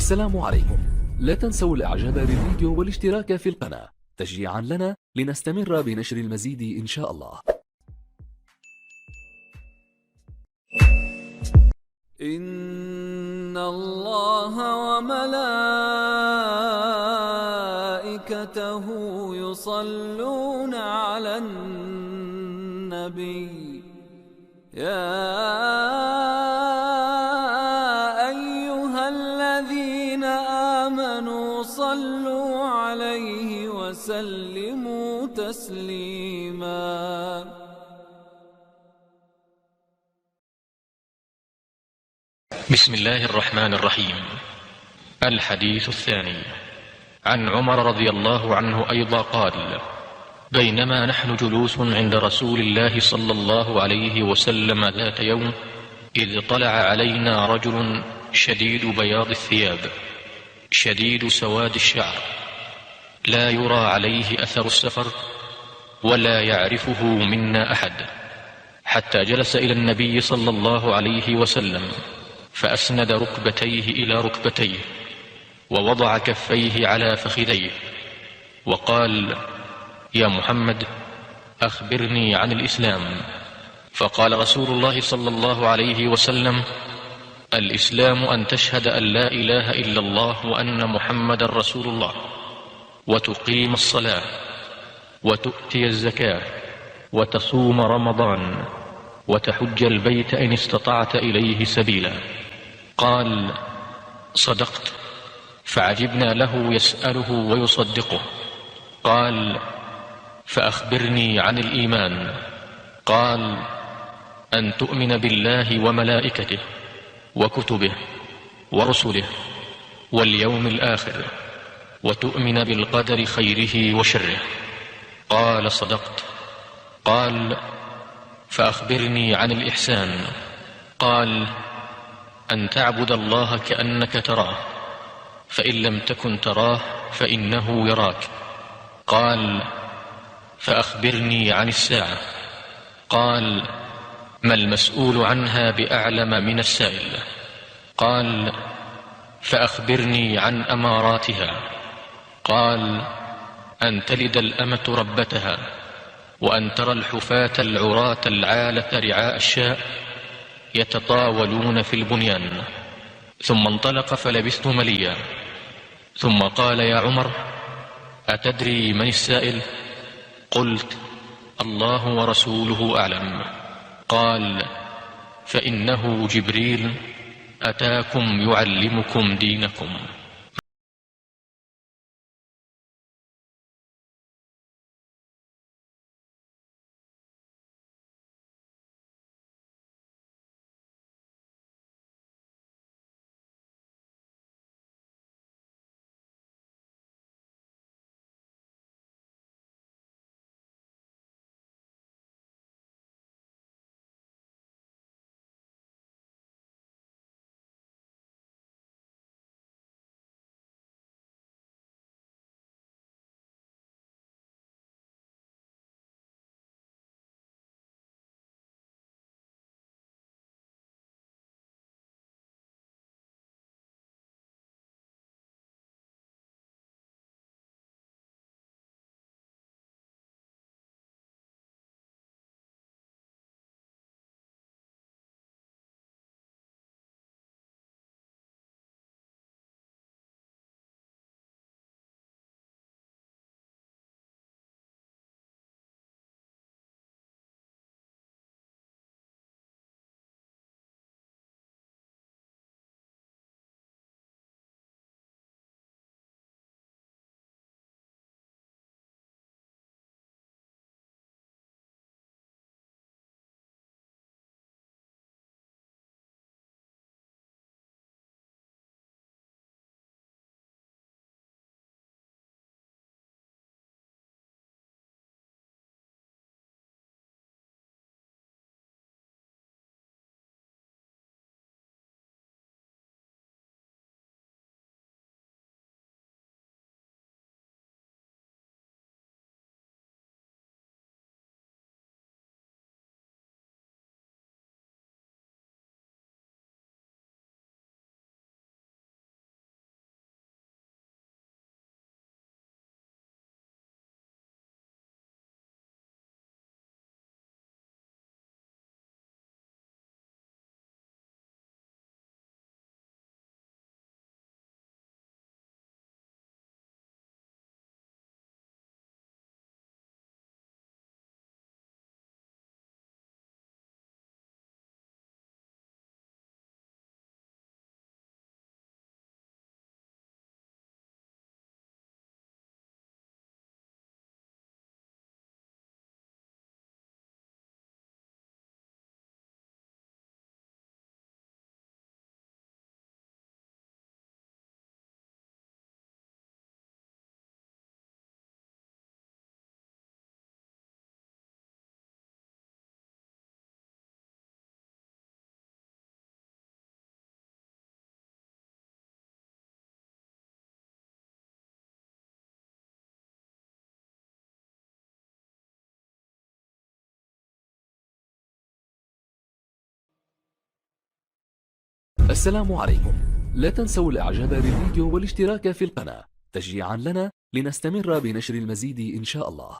السلام عليكم. لا تنسوا الاعجاب بالفيديو والاشتراك في القناة تشجيعا لنا لنستمر بنشر المزيد إن شاء الله. إن الله وملائكته يصلون على النبي يا أيها الذين آمنوا صلوا عليه وسلموا تسليما. بسم الله الرحمن الرحيم. الحديث الثاني عن عمر رضي الله عنه أيضا قال: بينما نحن جلوس عند رسول الله صلى الله عليه وسلم ذات يوم، إذ طلع علينا رجل شديد بياض الثياب شديد سواد الشعر، لا يرى عليه أثر السفر ولا يعرفه منا أحد، حتى جلس إلى النبي صلى الله عليه وسلم فأسند ركبتيه إلى ركبتيه ووضع كفيه على فخذيه وقال: يا محمد، أخبرني عن الإسلام. فقال رسول الله صلى الله عليه وسلم: الإسلام أن تشهد أن لا إله إلا الله وأن محمد رسول الله، وتقيم الصلاة، وتؤتي الزكاة، وتصوم رمضان، وتحج البيت إن استطعت إليه سبيلا. قال: صدقت. فعجبنا له يسأله ويصدقه. قال: فأخبرني عن الإيمان. قال: أن تؤمن بالله وملائكته وكتبه ورسله واليوم الآخر، وتؤمن بالقدر خيره وشره. قال: صدقت. قال: فأخبرني عن الإحسان. قال: أن تعبد الله كأنك تراه، فإن لم تكن تراه فإنه يراك. قال: فأخبرني عن الساعة. قال: ما المسؤول عنها بأعلم من السائل. قال: فأخبرني عن أماراتها. قال: أن تلد الأمة ربتها، وأن ترى الحفاة العراة العالة رعاء الشاء يتطاولون في البنيان. ثم انطلق فلبثت مليا، ثم قال: يا عمر، أتدري من السائل؟ قلت: الله ورسوله أعلم. قال: فإنه جبريل أتاكم يعلمكم دينكم. السلام عليكم. لا تنسوا الاعجاب بالفيديو والاشتراك في القناة تشجيعا لنا لنستمر بنشر المزيد إن شاء الله.